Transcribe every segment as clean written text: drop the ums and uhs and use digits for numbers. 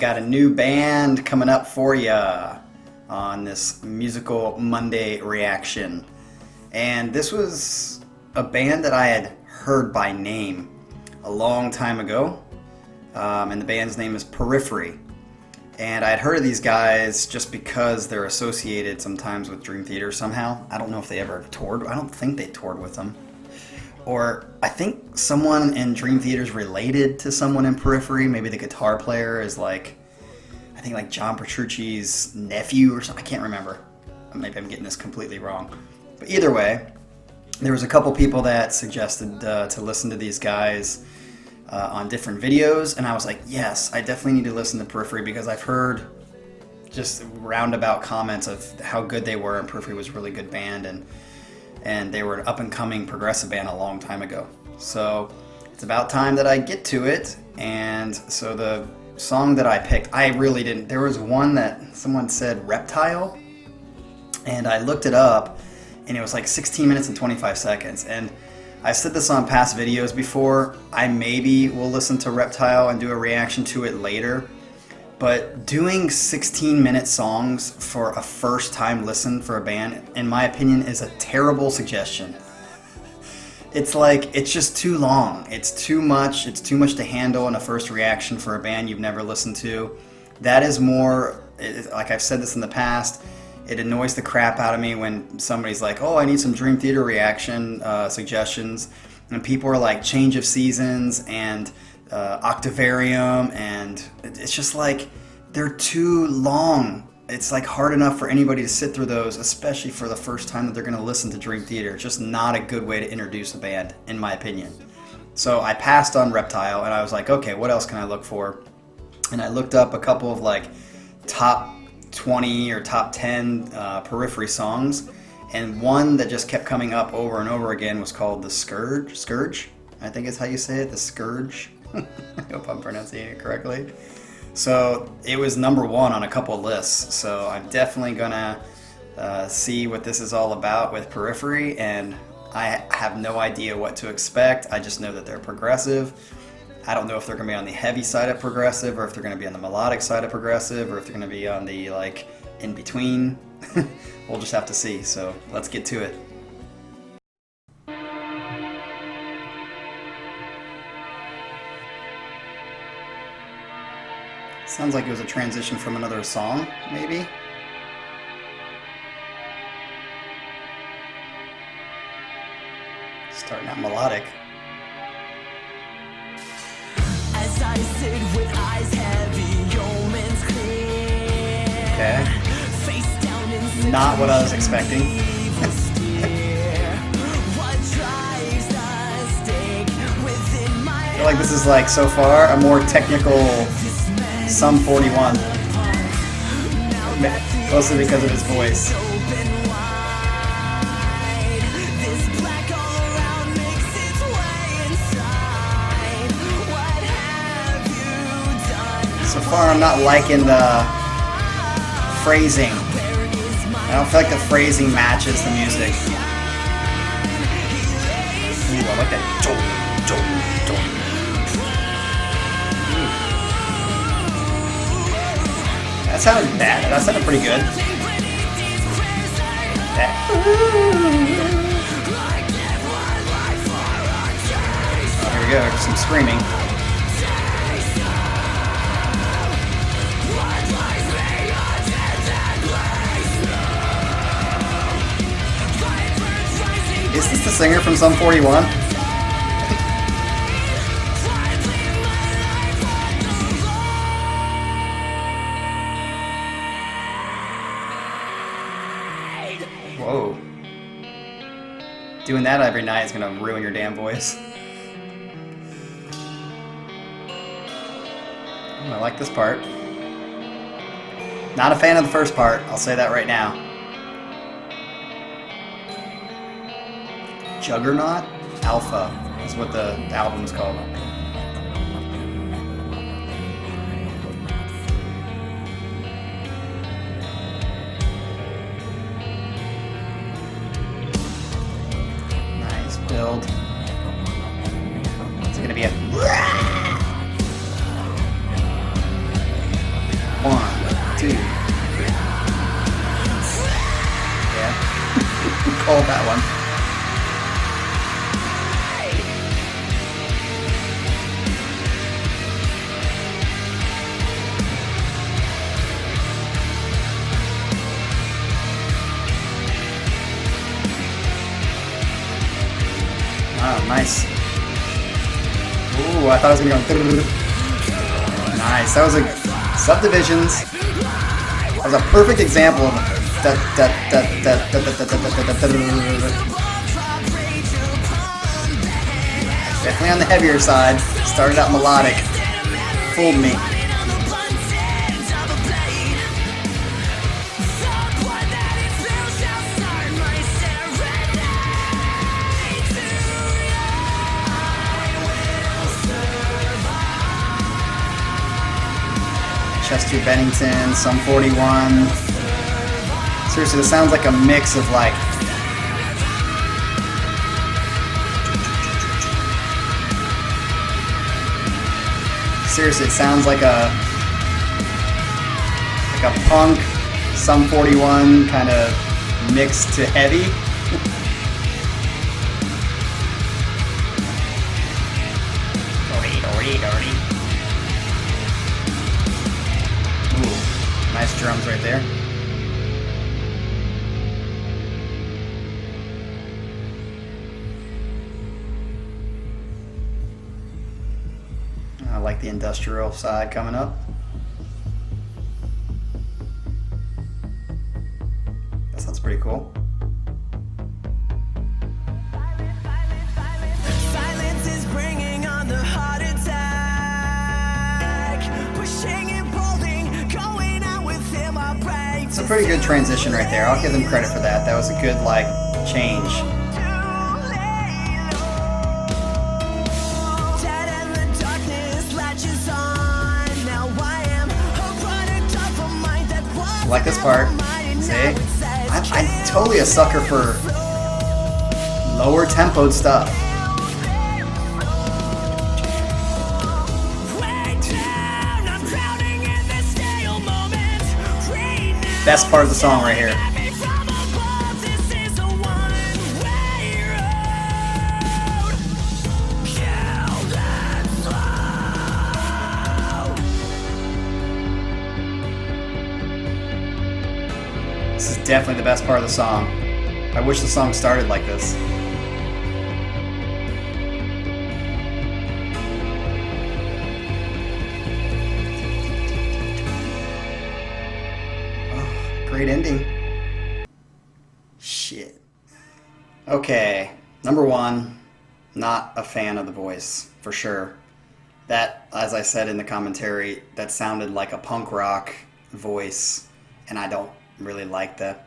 got a new band coming up for ya on this Musical Monday reaction. And this was a band that I had heard by name a long time ago. And the band's name is Periphery. And I had heard of these guys just because they're associated sometimes with Dream Theater somehow. I don't know if they ever toured. I don't think they toured with them. Or I think someone in Dream Theater's related to someone in Periphery. Maybe the guitar player is like, I think like John Petrucci's nephew or something. I can't remember. Maybe I'm getting this completely wrong. But either way, there was a couple people that suggested to listen to these guys on different videos. And I was like, yes, I definitely need to listen to Periphery because I've heard just roundabout comments of how good they were. And Periphery was a really good band. And they were an up-and-coming progressive band a long time ago. So it's about time that I get to it. And so the song that I picked, I really didn't. There was one that someone said Reptile, and I looked it up, and it was like 16 minutes and 25 seconds. And I said this on past videos before. I maybe will listen to Reptile and do a reaction to it later. But doing 16-minute songs for a first-time listen for a band, in my opinion, is a terrible suggestion. It's like, it's just too long. It's too much to handle in a first reaction for a band you've never listened to. That is more, like I've said this in the past, it annoys the crap out of me when somebody's like, oh, I need some Dream Theater reaction suggestions. And people are like, Change of Seasons and Octavarium, and it's just like they're too long. It's like hard enough for anybody to sit through those, especially for the first time that they're going to listen to Dream Theater. It's just not a good way to introduce a band, in my opinion. So I passed on Reptile, and I was like, okay, what else can I look for? And I looked up a couple of like top 20 or top 10 Periphery songs, and one that just kept coming up over and over again was called the Scourge, I think is how you say it, the Scourge. I hope I'm pronouncing it correctly. So it was number one on a couple of lists. So I'm definitely gonna see what this is all about with Periphery, and I have no idea what to expect. I just know that they're progressive. I don't know if they're gonna be on the heavy side of progressive, or if they're gonna be on the melodic side of progressive, or if they're gonna be on the like in between. We'll just have to see. So let's get to it. Sounds like it was a transition from another song, maybe? Starting out melodic. As I sit with eyes heavy, omens clear. Okay. Face down in not what I was expecting. I feel like this is like, so far, a more technical Sum 41, mostly because of his voice. So far I'm not liking the phrasing. I don't feel like the phrasing matches the music. Ooh, I like that. That sounded bad. That sounded pretty good. Oh, here we go. Just some screaming. Is this the singer from Sum 41? Whoa. Doing that every night is gonna ruin your damn voice. Oh, I like this part. Not a fan of the first part, I'll say that right now. Juggernaut? Alpha is what the album's called. Build. It's gonna be a called that one. Oh, nice. Ooh, I thought it was going to go... Nice. That was a... Subdivisions. That was a perfect example of... Definitely on the heavier side. Started out melodic. Fooled me. Chester Bennington, Sum 41. Seriously, this sounds like a mix of like... Seriously, it sounds like a punk, Sum 41 kind of mixed to heavy. Dirty. Nice drums right there. I like the industrial side coming up. That sounds pretty cool. Silence is bringing on the heart attack. Pushing and pulling, going out with him. It's a pretty good transition right there. I'll give them credit for that. That was a good, like, change. I like this part. See? I'm totally a sucker for lower tempoed stuff. Best part of the song right here. This is definitely the best part of the song. I wish the song started like this. Great ending. Shit. Okay, number one, not a fan of the voice, for sure. That, as I said in the commentary, that sounded like a punk rock voice, and I don't really like the,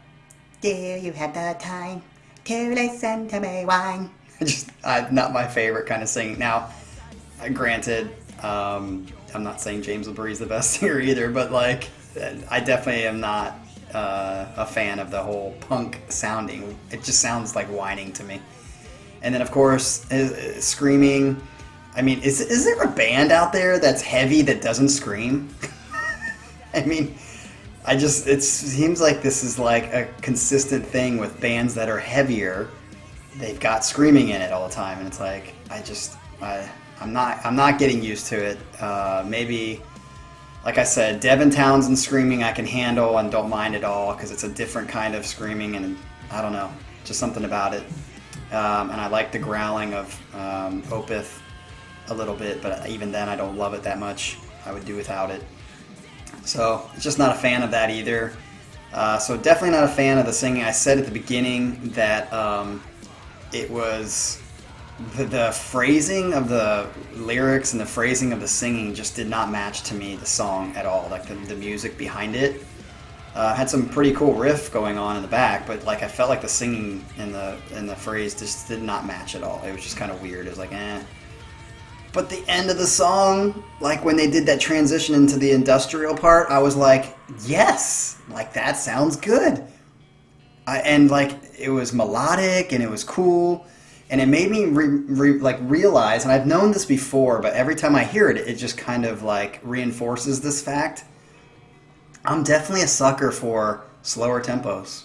do you have the time to listen to me whine? Not my favorite kind of singing. Now, granted, I'm not saying James LaBrie's the best singer either, but like, I definitely am not a fan of the whole punk sounding. It just sounds like whining to me. And then of course screaming. I mean, is there a band out there that's heavy that doesn't scream? I mean, it seems like this is like a consistent thing with bands that are heavier. They've got screaming in it all the time, and it's like I'm not getting used to it. Maybe, like I said, Devin Townsend screaming I can handle and don't mind at all because it's a different kind of screaming, and I don't know, just something about it. And I like the growling of Opeth a little bit, but even then I don't love it that much. I would do without it. So just not a fan of that either. So definitely not a fan of the singing. I said at the beginning that it was the phrasing of the lyrics and the phrasing of the singing just did not match to me the song at all. Like the music behind it had some pretty cool riff going on in the back, but like I felt like the singing and the phrase just did not match at all. It was just kind of weird. It was like eh. But the end of the song, like when they did that transition into the industrial part, I was like, yes, like that sounds good. And like it was melodic and it was cool. And it made me realize, and I've known this before, but every time I hear it, it just kind of like reinforces this fact. I'm definitely a sucker for slower tempos.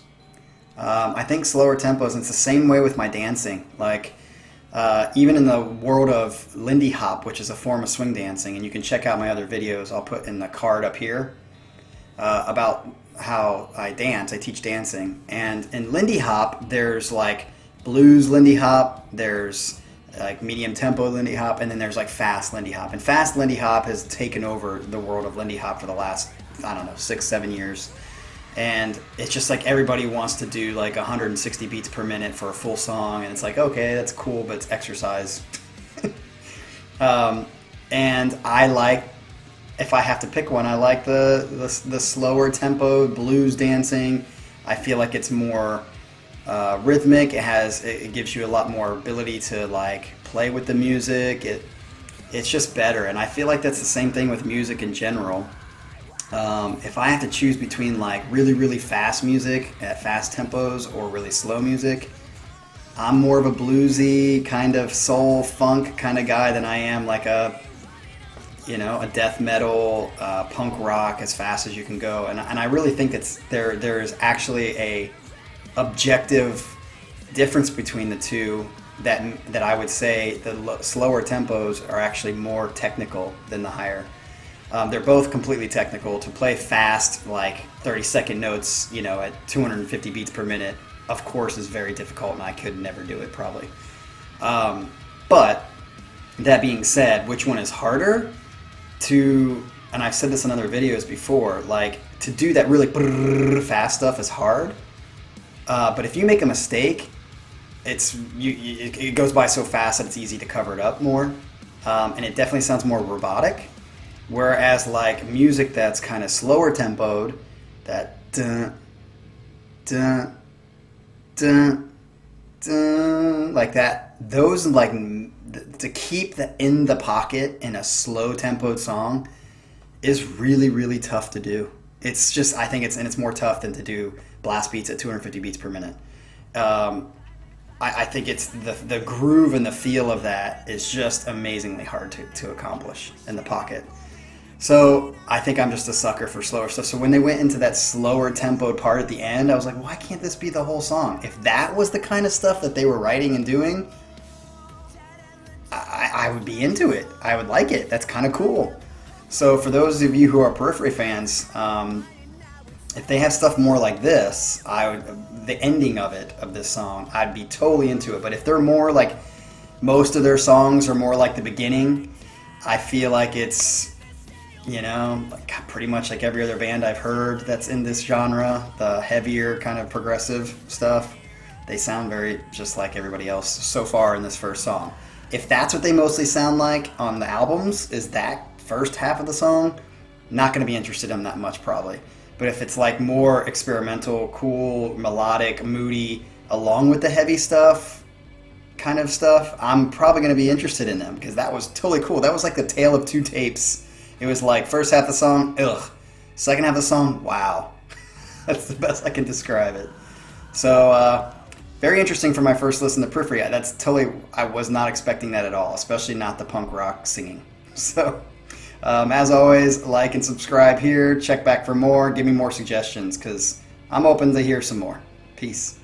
I think slower tempos, and it's the same way with my dancing. Like, even in the world of Lindy Hop, which is a form of swing dancing, and you can check out my other videos, I'll put in the card up here, about how I dance. I teach dancing. And in Lindy Hop, there's like blues Lindy Hop, there's like medium tempo Lindy Hop, and then there's like fast Lindy Hop. And fast Lindy Hop has taken over the world of Lindy Hop for the last, I don't know, 6-7 years. And it's just like everybody wants to do like 160 beats per minute for a full song, and it's like, okay, that's cool, but it's exercise. And I like, if I have to pick one, I like the slower tempo blues dancing. I feel like it's more rhythmic. It gives you a lot more ability to like play with the music. It's just better, and I feel like that's the same thing with music in general. If I have to choose between like really, really fast music at fast tempos or really slow music, I'm more of a bluesy kind of soul funk kind of guy than I am like a death metal, punk rock as fast as you can go. And I really think there is actually a objective difference between the two, that I would say the slower tempos are actually more technical than the higher. They're both completely technical. To play fast, like 30-second notes, at 250 beats per minute, of course, is very difficult, and I could never do it probably. But that being said, which one is harder to? And I've said this in other videos before. Like, to do that really fast stuff is hard. But if you make a mistake, it goes by so fast that it's easy to cover it up more, and it definitely sounds more robotic. Whereas like music that's kind of slower tempoed, that dun, dun, dun, dun, like that, those like to keep the in the pocket in a slow tempoed song is really, really tough to do. It's just, I think it's more tough than to do blast beats at 250 beats per minute. I think it's the groove and the feel of that is just amazingly hard to accomplish in the pocket. So I think I'm just a sucker for slower stuff. So when they went into that slower tempoed part at the end, I was like, why can't this be the whole song? If that was the kind of stuff that they were writing and doing, I would be into it. I would like it. That's kind of cool. So for those of you who are Periphery fans, if they have stuff more like this, the ending of this song, I'd be totally into it. But if they're more like, most of their songs are more like the beginning, I feel like it's, like pretty much like every other band I've heard that's in this genre, the heavier kind of progressive stuff, they sound very just like everybody else so far in this first song. If that's what they mostly sound like on the albums, is that first half of the song, not going to be interested in that much probably. But if it's like more experimental, cool, melodic, moody, along with the heavy stuff, kind of stuff, I'm probably going to be interested in them, because that was totally cool. That was like the tale of two tapes. It was like first half of the song, ugh. Second half of the song, wow. That's the best I can describe it. So, very interesting for my first listen to Periphery. I was not expecting that at all, especially not the punk rock singing. So, as always, like and subscribe here. Check back for more. Give me more suggestions, because I'm open to hear some more. Peace.